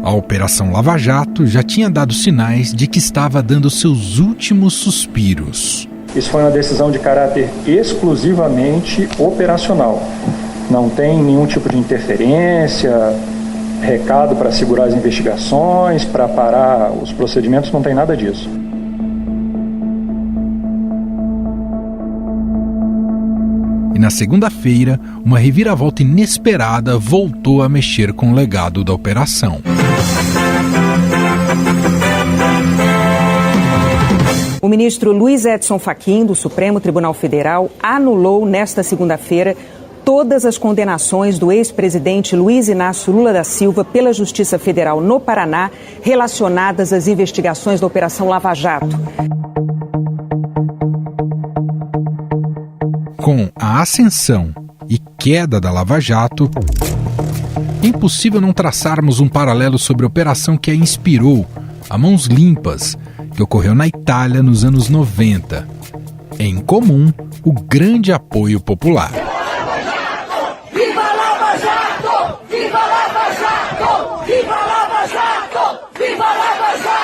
A Operação Lava Jato já tinha dado sinais de que estava dando seus últimos suspiros. Isso foi uma decisão de caráter exclusivamente operacional. Não tem nenhum tipo de interferência, recado para segurar as investigações, para parar os procedimentos, não tem nada disso. E na segunda-feira, uma reviravolta inesperada voltou a mexer com o legado da operação. O ministro Luiz Edson Fachin, do Supremo Tribunal Federal, anulou nesta segunda-feira todas as condenações do ex-presidente Luiz Inácio Lula da Silva pela Justiça Federal no Paraná relacionadas às investigações da Operação Lava Jato. Com a ascensão e queda da Lava Jato, é impossível não traçarmos um paralelo sobre a operação que a inspirou, a Mãos Limpas, que ocorreu na Itália nos anos 90. É incomum o grande apoio popular. Viva Lava Jato! Viva Lava Jato! Viva Lava Jato! Viva Lava Jato!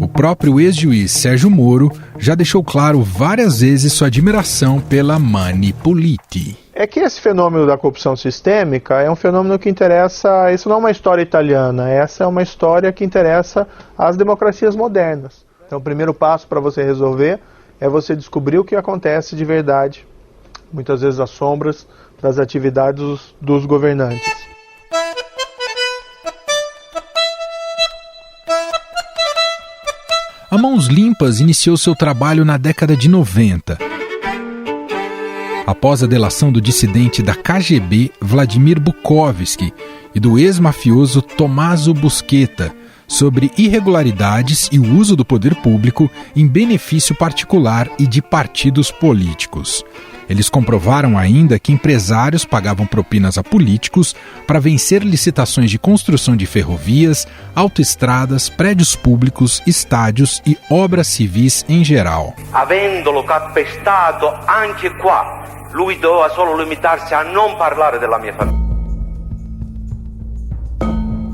O próprio ex-juiz Sérgio Moro já deixou claro várias vezes sua admiração pela Manipuliti. É que esse fenômeno da corrupção sistêmica é um fenômeno que interessa, isso não é uma história italiana, essa é uma história que interessa às democracias modernas. Então o primeiro passo para você resolver é você descobrir o que acontece de verdade, muitas vezes às sombras das atividades dos governantes. A Mãos Limpas iniciou seu trabalho na década de 90. Após a delação do dissidente da KGB Vladimir Bukovsky e do ex-mafioso Tommaso Buscetta sobre irregularidades e o uso do poder público em benefício particular e de partidos políticos. Eles comprovaram ainda que empresários pagavam propinas a políticos para vencer licitações de construção de ferrovias, autoestradas, prédios públicos, estádios e obras civis em geral. Avendolo calpestato anche qua, lui doveva solo limitarsi a non parlare della mia famiglia.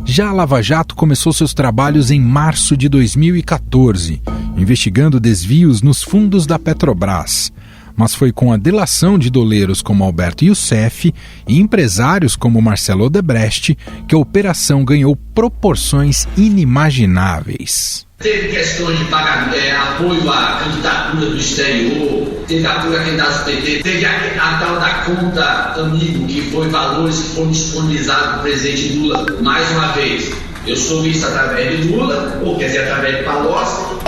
Já a Lava Jato começou seus trabalhos em março de 2014, investigando desvios nos fundos da Petrobras. Mas foi com a delação de doleiros como Alberto Youssef e empresários como Marcelo Odebrecht que a operação ganhou proporções inimagináveis. Teve questões de pagamento, apoio à candidatura do exterior, teve apoio a candidatos do PT, teve a tal da conta amigo, que foi valores que foram disponibilizados para o presidente Lula. Mais uma vez, eu soube isso através de Lula, ou quer dizer, através de Palocci.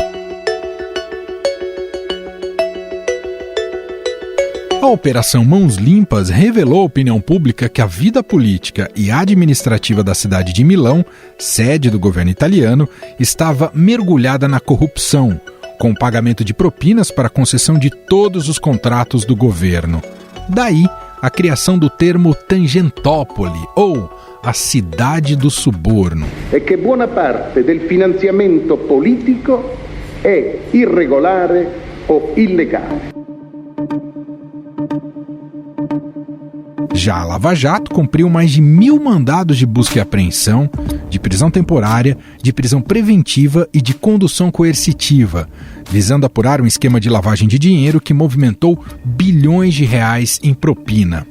A Operação Mãos Limpas revelou à opinião pública que a vida política e administrativa da cidade de Milão, sede do governo italiano, estava mergulhada na corrupção, com o pagamento de propinas para a concessão de todos os contratos do governo. Daí a criação do termo Tangentopoli, ou a cidade do suborno. É que boa parte do financiamento político é irregular ou ilegal. Já a Lava Jato cumpriu mais de 1.000 mandados de busca e apreensão, de prisão temporária, de prisão preventiva e de condução coercitiva, visando apurar um esquema de lavagem de dinheiro que movimentou bilhões de reais em propina.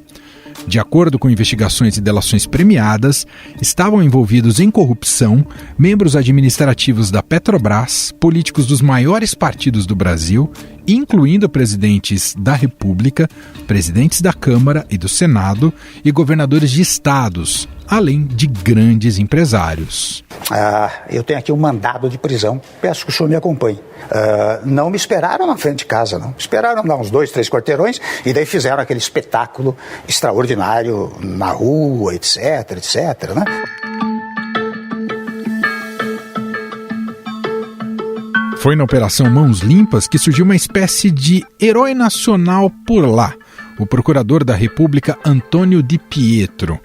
De acordo com investigações e delações premiadas, estavam envolvidos em corrupção membros administrativos da Petrobras, políticos dos maiores partidos do Brasil, incluindo presidentes da República, presidentes da Câmara e do Senado e governadores de estados, além de grandes empresários. Eu tenho aqui um mandado de prisão, peço que o senhor me acompanhe. Não me esperaram na frente de casa, não. Esperaram dar uns 2, 3 quarteirões e daí fizeram aquele espetáculo extraordinário na rua, etc, né? Foi na Operação Mãos Limpas que surgiu uma espécie de herói nacional por lá, o procurador da República Antônio Di Pietro.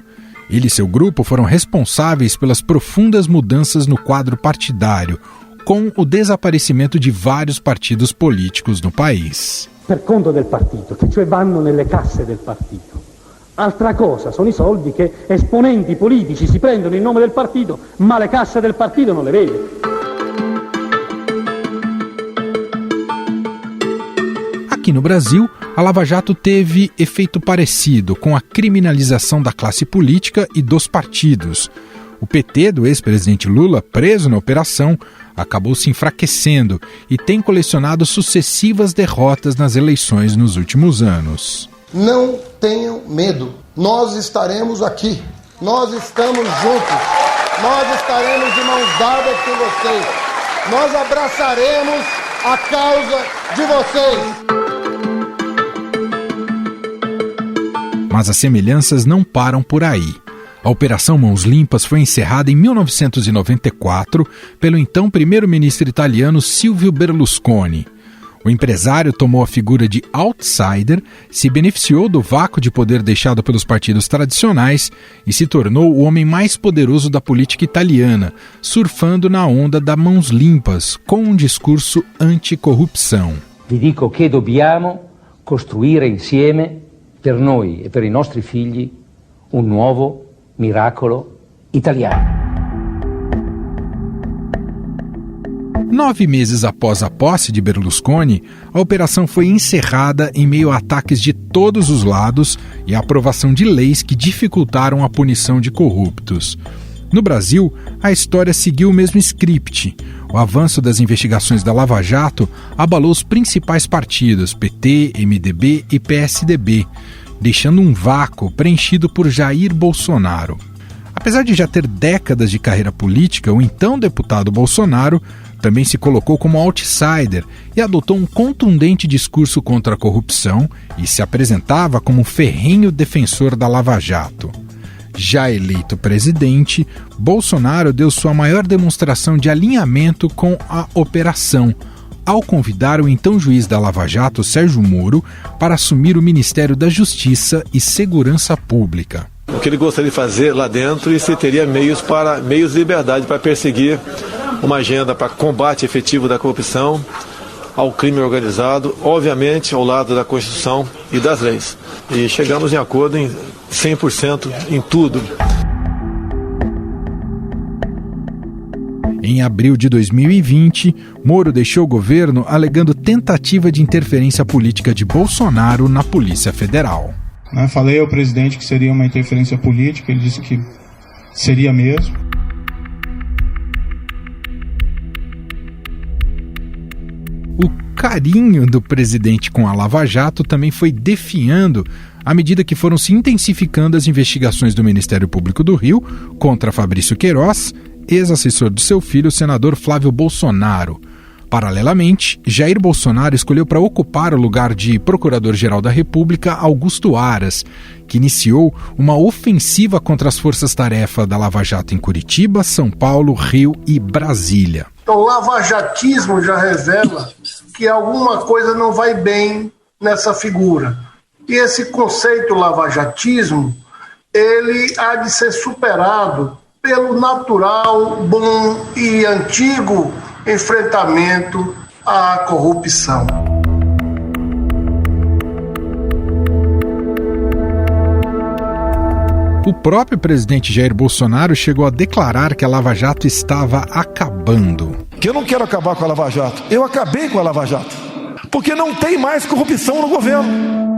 Ele e seu grupo foram responsáveis pelas profundas mudanças no quadro partidário, com o desaparecimento de vários partidos políticos no país. Per conto del partito, che cioè vanno nelle casse del partito. Altra cosa sono i soldi che esponenti politici si prendono in nome del partito, ma le casse del partito non le vede. Aqui no Brasil, a Lava Jato teve efeito parecido com a criminalização da classe política e dos partidos. O PT do ex-presidente Lula, preso na operação, acabou se enfraquecendo e tem colecionado sucessivas derrotas nas eleições nos últimos anos. Não tenham medo, nós estaremos aqui, nós estamos juntos, nós estaremos de mãos dadas com vocês, nós abraçaremos a causa de vocês. Mas as semelhanças não param por aí. A Operação Mãos Limpas foi encerrada em 1994 pelo então primeiro-ministro italiano Silvio Berlusconi. O empresário tomou a figura de outsider, se beneficiou do vácuo de poder deixado pelos partidos tradicionais e se tornou o homem mais poderoso da política italiana, surfando na onda da Mãos Limpas, com um discurso anticorrupção. Vi dico che dobbiamo costruire insieme, per noi e per i nostri figli, un nuovo miracolo italiano. 9 meses após a posse de Berlusconi, a operação foi encerrada em meio a ataques de todos os lados e a aprovação de leis que dificultaram a punição de corruptos. No Brasil, a história seguiu o mesmo script. O avanço das investigações da Lava Jato abalou os principais partidos, PT, MDB e PSDB, deixando um vácuo preenchido por Jair Bolsonaro. Apesar de já ter décadas de carreira política, o então deputado Bolsonaro também se colocou como outsider e adotou um contundente discurso contra a corrupção e se apresentava como um ferrenho defensor da Lava Jato. Já eleito presidente, Bolsonaro deu sua maior demonstração de alinhamento com a operação, ao convidar o então juiz da Lava Jato, Sérgio Moro, para assumir o Ministério da Justiça e Segurança Pública. O que ele gostaria de fazer lá dentro e se teria meios de liberdade para perseguir uma agenda para combate efetivo da corrupção, ao crime organizado, obviamente ao lado da Constituição e das leis. E chegamos em acordo em 100% em tudo. Em abril de 2020, Moro deixou o governo alegando tentativa de interferência política de Bolsonaro na Polícia Federal. Falei ao presidente que seria uma interferência política, ele disse que seria mesmo. O carinho do presidente com a Lava Jato também foi definhando à medida que foram se intensificando as investigações do Ministério Público do Rio contra Fabrício Queiroz, ex-assessor do seu filho, o senador Flávio Bolsonaro. Paralelamente, Jair Bolsonaro escolheu para ocupar o lugar de Procurador-Geral da República Augusto Aras, que iniciou uma ofensiva contra as forças-tarefa da Lava Jato em Curitiba, São Paulo, Rio e Brasília. O lavajatismo já revela que alguma coisa não vai bem nessa figura. E esse conceito lavajatismo, ele há de ser superado pelo natural, bom e antigo enfrentamento à corrupção. O próprio presidente Jair Bolsonaro chegou a declarar que a Lava Jato estava acabando. Que eu não quero acabar com a Lava Jato. Eu acabei com a Lava Jato. Porque não tem mais corrupção no governo.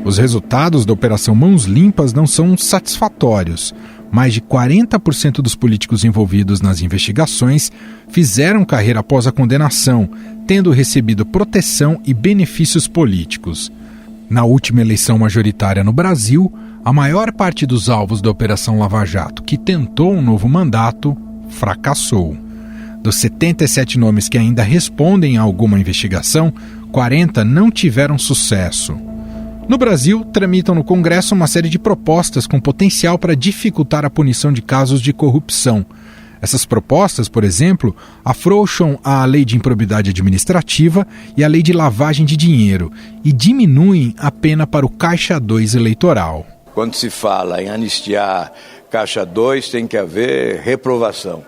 Os resultados da Operação Mãos Limpas não são satisfatórios. Mais de 40% dos políticos envolvidos nas investigações fizeram carreira após a condenação, tendo recebido proteção e benefícios políticos. Na última eleição majoritária no Brasil, a maior parte dos alvos da Operação Lava Jato, que tentou um novo mandato, fracassou. Dos 77 nomes que ainda respondem a alguma investigação, 40 não tiveram sucesso. No Brasil, tramitam no Congresso uma série de propostas com potencial para dificultar a punição de casos de corrupção. Essas propostas, por exemplo, afrouxam a lei de improbidade administrativa e a lei de lavagem de dinheiro e diminuem a pena para o Caixa 2 eleitoral. Quando se fala em anistiar Caixa 2, tem que haver reprovação.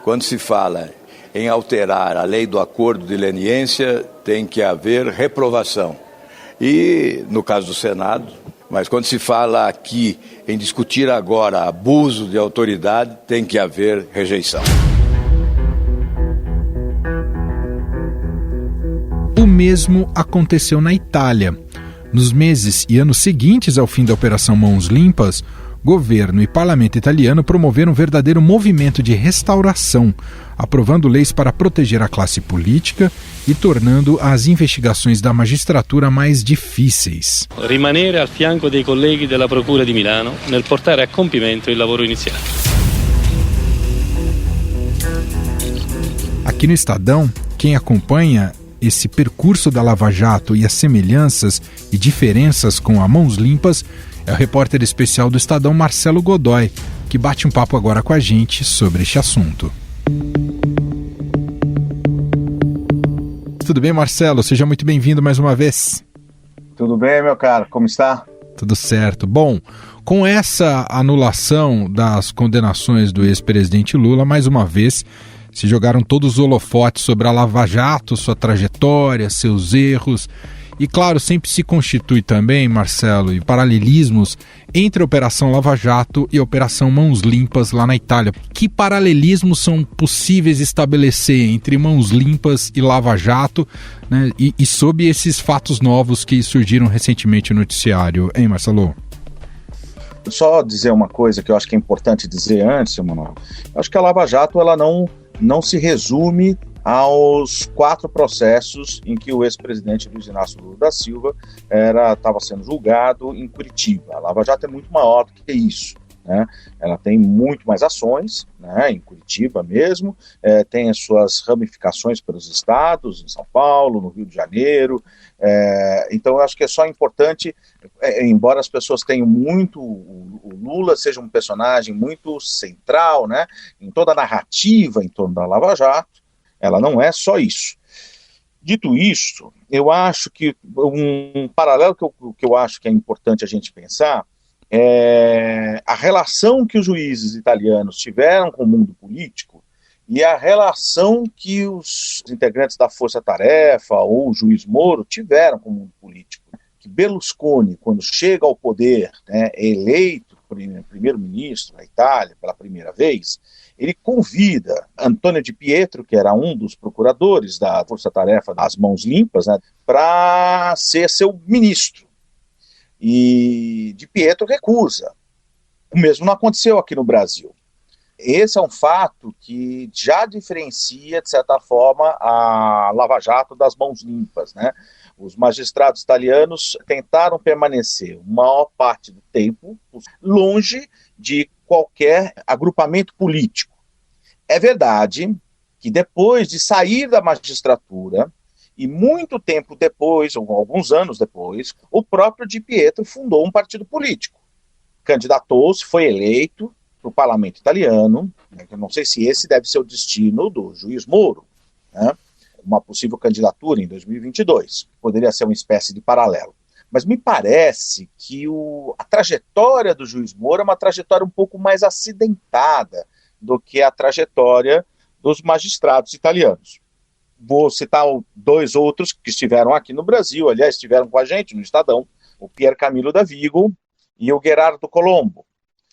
Quando se fala em alterar a lei do acordo de leniência, tem que haver reprovação. E, no caso do Senado, mas quando se fala aqui em discutir agora abuso de autoridade, tem que haver rejeição. O mesmo aconteceu na Itália. Nos meses e anos seguintes ao fim da Operação Mãos Limpas, governo e parlamento italiano promoveram um verdadeiro movimento de restauração, aprovando leis para proteger a classe política e tornando as investigações da magistratura mais difíceis. Rimanere al fianco dei colleghi della Procura di Milano nel portare a compimento il lavoro iniziato. Aqui no Estadão, quem acompanha esse percurso da Lava Jato e as semelhanças e diferenças com a Mãos Limpas é o repórter especial do Estadão, Marcelo Godoy, que bate um papo agora com a gente sobre este assunto. Tudo bem, Marcelo? Seja muito bem-vindo mais uma vez. Tudo bem, meu caro? Como está? Tudo certo. Bom, com essa anulação das condenações do ex-presidente Lula, mais uma vez se jogaram todos os holofotes sobre a Lava Jato, sua trajetória, seus erros. E, claro, sempre se constitui também, Marcelo, e paralelismos entre a Operação Lava Jato e a Operação Mãos Limpas lá na Itália. Que paralelismos são possíveis estabelecer entre Mãos Limpas e Lava Jato, né, e sob esses fatos novos que surgiram recentemente no noticiário, hein, Marcelo? Só dizer uma coisa que eu acho que é importante dizer antes, Emanuel. Eu acho que a Lava Jato ela não se resume aos 4 processos em que o ex-presidente Luiz Inácio Lula da Silva estava sendo julgado em Curitiba. A Lava Jato é muito maior do que isso, né? Ela tem muito mais ações, né, em Curitiba mesmo, tem as suas ramificações pelos estados, em São Paulo, no Rio de Janeiro. Então eu acho que é só importante, embora as pessoas tenham muito, o Lula seja um personagem muito central, né, em toda a narrativa em torno da Lava Jato, ela não é só isso. Dito isso, eu acho que um paralelo que eu acho que é importante a gente pensar é a relação que os juízes italianos tiveram com o mundo político e a relação que os integrantes da Força Tarefa ou o juiz Moro tiveram com o mundo político. Que Berlusconi, quando chega ao poder, né, é eleito primeiro-ministro da Itália pela primeira vez, ele convida Antonio Di Pietro, que era um dos procuradores da Força Tarefa das Mãos Limpas, né, para ser seu ministro. E Di Pietro recusa. O mesmo não aconteceu aqui no Brasil. Esse é um fato que já diferencia, de certa forma, a Lava Jato das Mãos Limpas, né? Os magistrados italianos tentaram permanecer, maior parte do tempo, longe de qualquer agrupamento político. É verdade que depois de sair da magistratura, e muito tempo depois, ou alguns anos depois, o próprio Di Pietro fundou um partido político. Candidatou-se, foi eleito para o parlamento italiano, né, eu não sei se esse deve ser o destino do juiz Moro, né, uma possível candidatura em 2022, poderia ser uma espécie de paralelo. Mas me parece que a trajetória do juiz Moro é uma trajetória um pouco mais acidentada do que a trajetória dos magistrados italianos. Vou citar 2 outros que estiveram aqui no Brasil, aliás, estiveram com a gente no Estadão, o Pier Camilo Davigo e o Gerardo Colombo.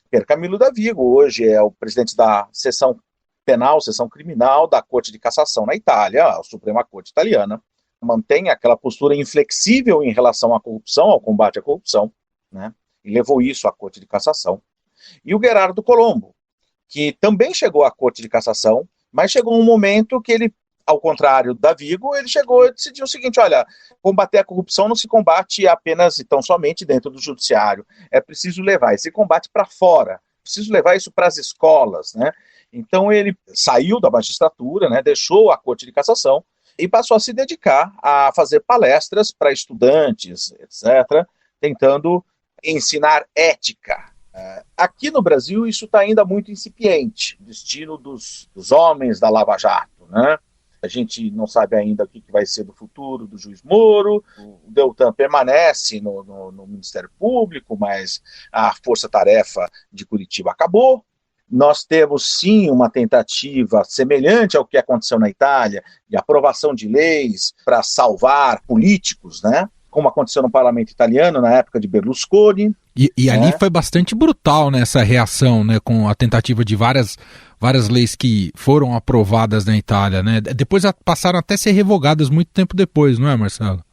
Pier Camilo Davigo hoje é o presidente da seção penal, seção criminal da Corte de Cassação na Itália, a Suprema Corte Italiana, mantém aquela postura inflexível em relação à corrupção, ao combate à corrupção, né, e levou isso à Corte de Cassação. E o Gerardo Colombo, que também chegou à Corte de Cassação, mas chegou um momento que ele, ao contrário do Davigo, ele chegou e decidiu o seguinte: olha, combater a corrupção não se combate apenas e tão somente dentro do judiciário, é preciso levar esse combate para fora, preciso levar isso para as escolas, né? Então ele saiu da magistratura, né, deixou a Corte de Cassação e passou a se dedicar a fazer palestras para estudantes, etc., tentando ensinar ética, Aqui no Brasil isso está ainda muito incipiente, o destino dos homens da Lava Jato, né? A gente não sabe ainda o que vai ser do futuro do juiz Moro. O Deltan permanece no Ministério Público, mas a força-tarefa de Curitiba acabou. Nós temos, sim, uma tentativa semelhante ao que aconteceu na Itália, de aprovação de leis para salvar políticos, né? Como aconteceu no parlamento italiano na época de Berlusconi. E ali foi bastante brutal, né, essa reação, né, com a tentativa de várias leis que foram aprovadas na Itália, né? Depois passaram até a ser revogadas muito tempo depois, não é, Marcelo?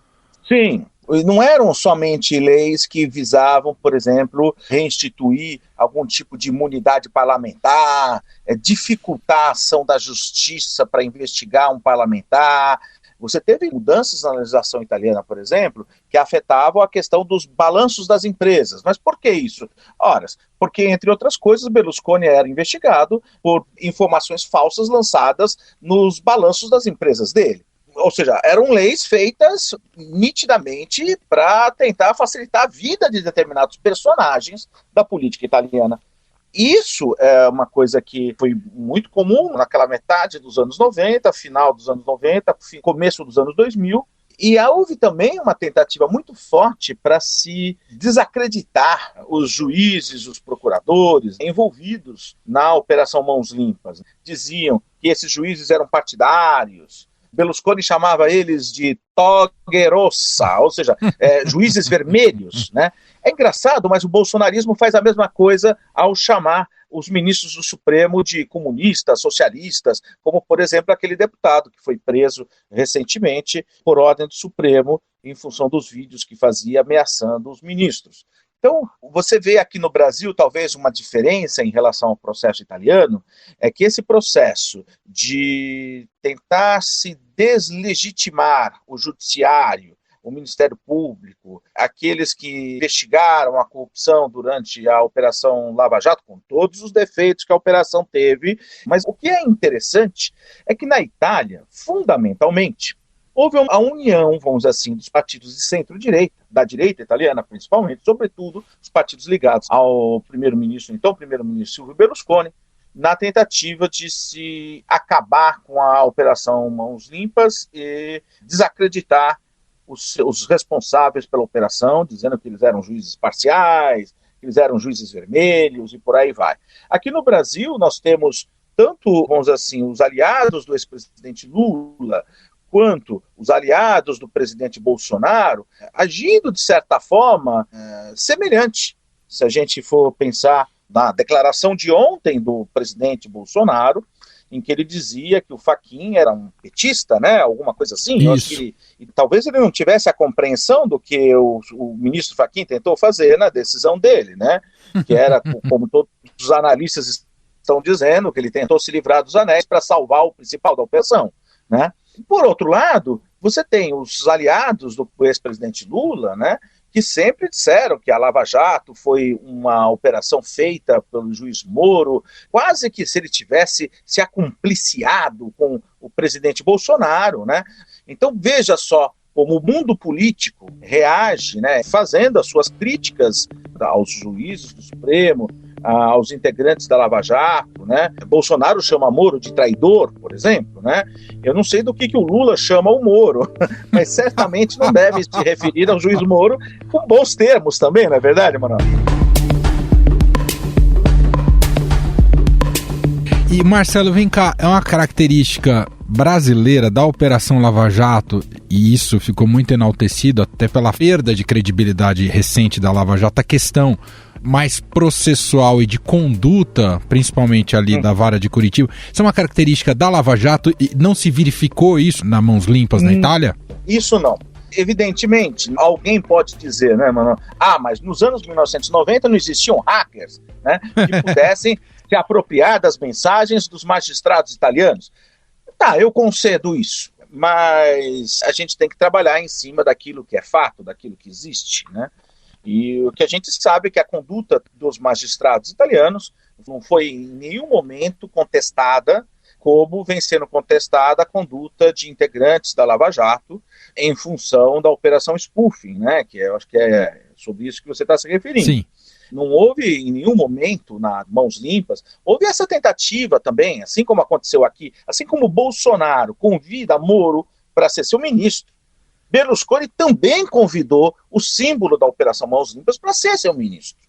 Sim, não eram somente leis que visavam, por exemplo, reinstituir algum tipo de imunidade parlamentar, dificultar a ação da justiça para investigar um parlamentar. Você teve mudanças na legislação italiana, por exemplo, que afetavam a questão dos balanços das empresas. Mas por que isso? Ora, porque, entre outras coisas, Berlusconi era investigado por informações falsas lançadas nos balanços das empresas dele. Ou seja, eram leis feitas nitidamente para tentar facilitar a vida de determinados personagens da política italiana. Isso é uma coisa que foi muito comum naquela metade dos anos 90, final dos anos 90, começo dos anos 2000, e houve também uma tentativa muito forte para se desacreditar os juízes, os procuradores envolvidos na Operação Mãos Limpas. Diziam que esses juízes eram partidários. Berlusconi chamava eles de toghe rossa, ou seja, juízes vermelhos, né? É engraçado, mas o bolsonarismo faz a mesma coisa ao chamar os ministros do Supremo de comunistas, socialistas, como, por exemplo, aquele deputado que foi preso recentemente por ordem do Supremo em função dos vídeos que fazia ameaçando os ministros. Então, você vê aqui no Brasil, talvez uma diferença em relação ao processo italiano, é que esse processo de tentar se deslegitimar o judiciário, o Ministério Público, aqueles que investigaram a corrupção durante a Operação Lava Jato, com todos os defeitos que a operação teve, mas o que é interessante é que na Itália, fundamentalmente, houve a união, vamos dizer assim, dos partidos de centro-direita, da direita italiana principalmente, sobretudo os partidos ligados ao primeiro-ministro Silvio Berlusconi, na tentativa de se acabar com a Operação Mãos Limpas e desacreditar os responsáveis pela operação, dizendo que eles eram juízes parciais, que eles eram juízes vermelhos e por aí vai. Aqui no Brasil nós temos tanto, vamos dizer assim, os aliados do ex-presidente Lula, quanto os aliados do presidente Bolsonaro, agindo de certa forma semelhante. Se a gente for pensar na declaração de ontem do presidente Bolsonaro, em que ele dizia que o Fachin era um petista, né? Alguma coisa assim. Eu acho que talvez ele não tivesse a compreensão do que o ministro Fachin tentou fazer na decisão dele, né? Que era, como todos os analistas estão dizendo, que ele tentou se livrar dos anéis para salvar o principal da operação, né? Por outro lado, você tem os aliados do ex-presidente Lula, né, que sempre disseram que a Lava Jato foi uma operação feita pelo juiz Moro, quase que se ele tivesse se acumpliciado com o presidente Bolsonaro, né? Então veja só como o mundo político reage, né, fazendo as suas críticas aos juízes do Supremo, aos integrantes da Lava Jato, né? Bolsonaro chama Moro de traidor, por exemplo, né? Eu não sei do que o Lula chama o Moro, mas certamente não deve se referir ao juiz Moro com bons termos também, não é verdade, Manuel? E, Marcelo, vem cá, é uma característica brasileira da Operação Lava Jato, e isso ficou muito enaltecido até pela perda de credibilidade recente da Lava Jato, a questão mais processual e de conduta, principalmente ali da vara de Curitiba. Isso é uma característica da Lava Jato e não se verificou isso na Mãos Limpas na Itália? Isso não. Evidentemente, alguém pode dizer, né, mano? Mas nos anos 1990 não existiam hackers, né, que pudessem se apropriar das mensagens dos magistrados italianos. Tá, eu concedo isso, mas a gente tem que trabalhar em cima daquilo que é fato, daquilo que existe, né? E o que a gente sabe é que a conduta dos magistrados italianos não foi em nenhum momento contestada, como vem sendo contestada a conduta de integrantes da Lava Jato em função da Operação Spoofing, né? Que eu acho que sobre isso que você está se referindo. Sim. Não houve em nenhum momento, na Mãos Limpas, houve essa tentativa também, assim como aconteceu aqui, assim como Bolsonaro convida Moro para ser seu ministro, Berlusconi também convidou o símbolo da Operação Mãos Limpas para ser seu ministro.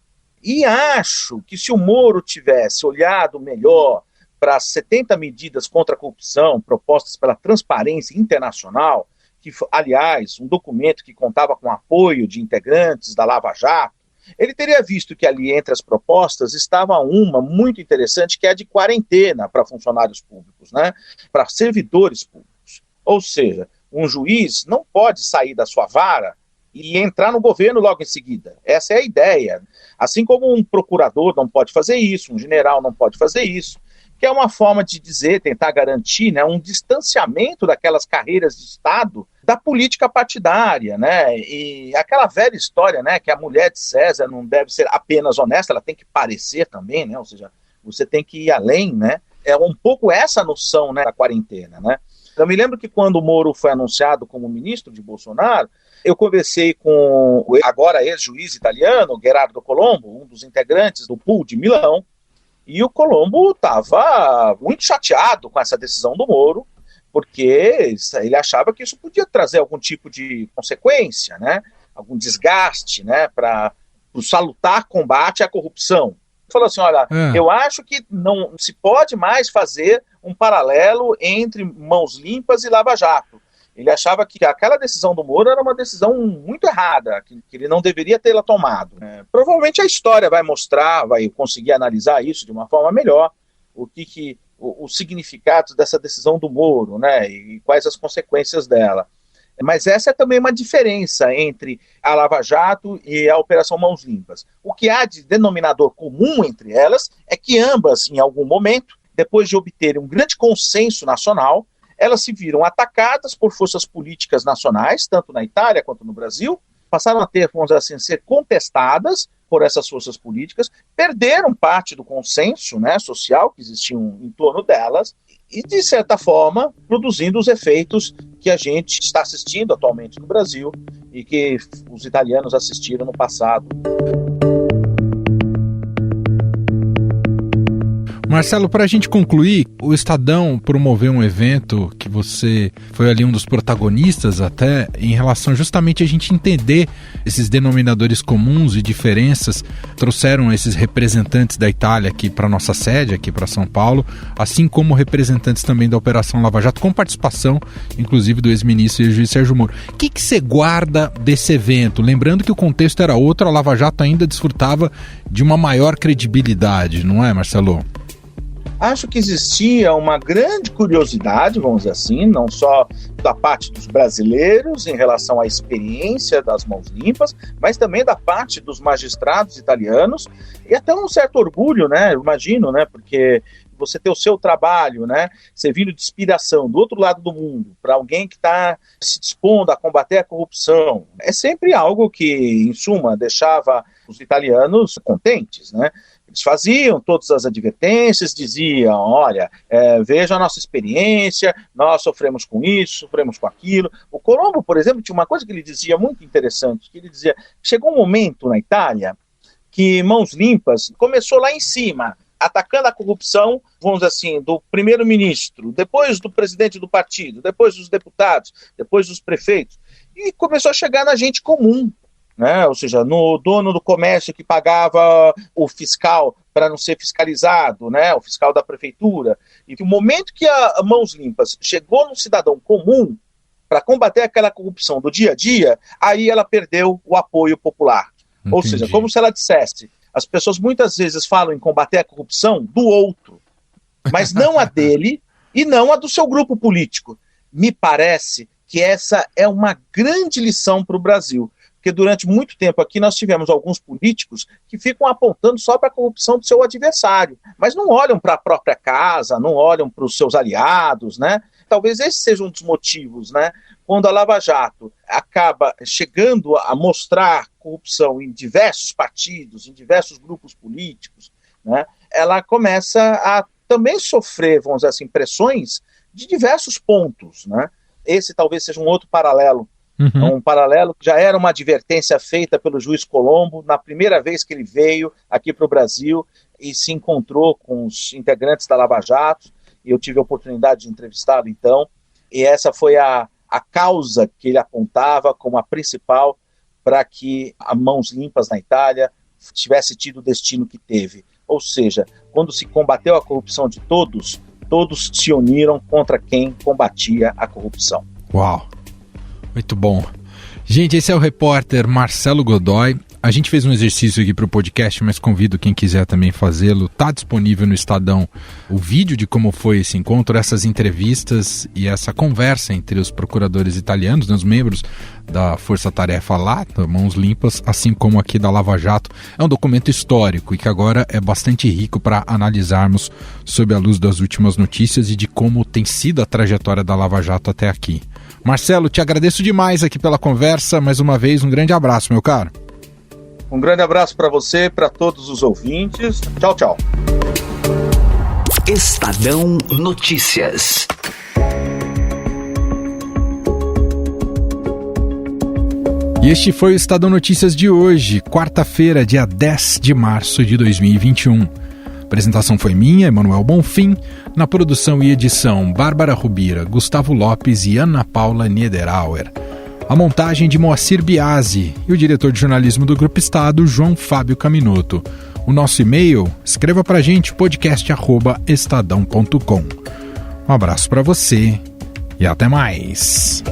E acho que se o Moro tivesse olhado melhor para as 70 medidas contra a corrupção propostas pela Transparência Internacional, que, aliás, um documento que contava com apoio de integrantes da Lava Jato, ele teria visto que ali entre as propostas estava uma muito interessante, que é a de quarentena para funcionários públicos, né? Para servidores públicos. Ou seja, um juiz não pode sair da sua vara e entrar no governo logo em seguida. Essa é a ideia. Assim como um procurador não pode fazer isso, um general não pode fazer isso, que é uma forma de dizer, tentar garantir, né, um distanciamento daquelas carreiras de Estado da política partidária, né? E aquela velha história, né, que a mulher de César não deve ser apenas honesta, ela tem que parecer também, né? Ou seja, você tem que ir além, né? É um pouco essa noção, né, da quarentena, né? Eu me lembro que quando o Moro foi anunciado como ministro de Bolsonaro, eu conversei com o agora ex-juiz italiano, Gerardo Colombo, um dos integrantes do pool de Milão, e o Colombo estava muito chateado com essa decisão do Moro, porque ele achava que isso podia trazer algum tipo de consequência, né? Algum desgaste, né? Para o salutar combate à corrupção. Falou assim, olha, eu acho que não se pode mais fazer um paralelo entre Mãos Limpas e Lava Jato. Ele achava que aquela decisão do Moro era uma decisão muito errada, que ele não deveria tê-la tomado. Provavelmente a história vai mostrar, vai conseguir analisar isso de uma forma melhor, os significados dessa decisão do Moro, né, e quais as consequências dela. Mas essa é também uma diferença entre a Lava Jato e a Operação Mãos Limpas. O que há de denominador comum entre elas é que ambas, em algum momento, depois de obterem um grande consenso nacional, elas se viram atacadas por forças políticas nacionais, tanto na Itália quanto no Brasil, passaram a ter, vamos dizer assim, ser contestadas por essas forças políticas, perderam parte do consenso, né, social que existia em torno delas, e, de certa forma, produzindo os efeitos que a gente está assistindo atualmente no Brasil e que os italianos assistiram no passado. Marcelo, para a gente concluir, o Estadão promoveu um evento que você foi ali um dos protagonistas até, em relação justamente a gente entender esses denominadores comuns e diferenças. Trouxeram esses representantes da Itália aqui para nossa sede, aqui para São Paulo, assim como representantes também da Operação Lava Jato, com participação, inclusive, do ex-ministro e ex-juiz Sérgio Moro. O que você guarda desse evento? Lembrando que o contexto era outro, a Lava Jato ainda desfrutava de uma maior credibilidade, não é, Marcelo? Acho que existia uma grande curiosidade, vamos dizer assim, não só da parte dos brasileiros em relação à experiência das Mãos Limpas, mas também da parte dos magistrados italianos, e até um certo orgulho, né, imagino, né, porque você ter o seu trabalho, né, servindo de inspiração do outro lado do mundo, para alguém que está se dispondo a combater a corrupção, é sempre algo que, em suma, deixava os italianos contentes, né? Eles faziam todas as advertências, diziam, olha, veja a nossa experiência, nós sofremos com isso, sofremos com aquilo. O Colombo, por exemplo, tinha uma coisa que ele dizia muito interessante, que ele dizia, chegou um momento na Itália que Mãos Limpas começou lá em cima, atacando a corrupção, vamos dizer assim, do primeiro-ministro, depois do presidente do partido, depois dos deputados, depois dos prefeitos, e começou a chegar na gente comum, né? Ou seja, no dono do comércio que pagava o fiscal para não ser fiscalizado, né? O fiscal da prefeitura, e que o momento que a Mãos Limpas chegou no cidadão comum para combater aquela corrupção do dia a dia, aí ela perdeu o apoio popular. Entendi. Ou seja, como se ela dissesse, as pessoas muitas vezes falam em combater a corrupção do outro, mas não a dele e não a do seu grupo político. Me parece que essa é uma grande lição para o Brasil. Porque durante muito tempo aqui nós tivemos alguns políticos que ficam apontando só para a corrupção do seu adversário, mas não olham para a própria casa, não olham para os seus aliados, né? Talvez esse seja um dos motivos, né? Quando a Lava Jato acaba chegando a mostrar corrupção em diversos partidos, em diversos grupos políticos, né? Ela começa a também sofrer, vamos dizer assim, pressões de diversos pontos, né? Esse talvez seja um outro paralelo Um paralelo que já era uma advertência feita pelo juiz Colombo na primeira vez que ele veio aqui para o Brasil e se encontrou com os integrantes da Lava Jato, e eu tive a oportunidade de entrevistá-lo então, e essa foi a causa que ele apontava como a principal para que a Mãos Limpas na Itália tivesse tido o destino que teve. Ou seja, quando se combateu a corrupção de todos se uniram contra quem combatia a corrupção. Uau, muito bom. Gente, esse é o repórter Marcelo Godoy. A gente fez um exercício aqui para o podcast, mas convido quem quiser também fazê-lo. Está disponível no Estadão o vídeo de como foi esse encontro, essas entrevistas e essa conversa entre os procuradores italianos, os membros da Força Tarefa lá, Mãos Limpas, assim como aqui da Lava Jato. É um documento histórico e que agora é bastante rico para analisarmos sob a luz das últimas notícias e de como tem sido a trajetória da Lava Jato até aqui. Marcelo, te agradeço demais aqui pela conversa. Mais uma vez, um grande abraço, meu caro. Um grande abraço para você, para todos os ouvintes. Tchau, tchau. Estadão Notícias. E este foi o Estadão Notícias de hoje, quarta-feira, dia 10 de março de 2021. A apresentação foi minha, Emanuel Bonfim. Na produção e edição, Bárbara Rubira, Gustavo Lopes e Ana Paula Niederauer. A montagem de Moacir Biasi e o diretor de jornalismo do Grupo Estado, João Fábio Caminoto. O nosso e-mail, escreva pra gente, podcast@estadão.com. Um abraço para você e até mais.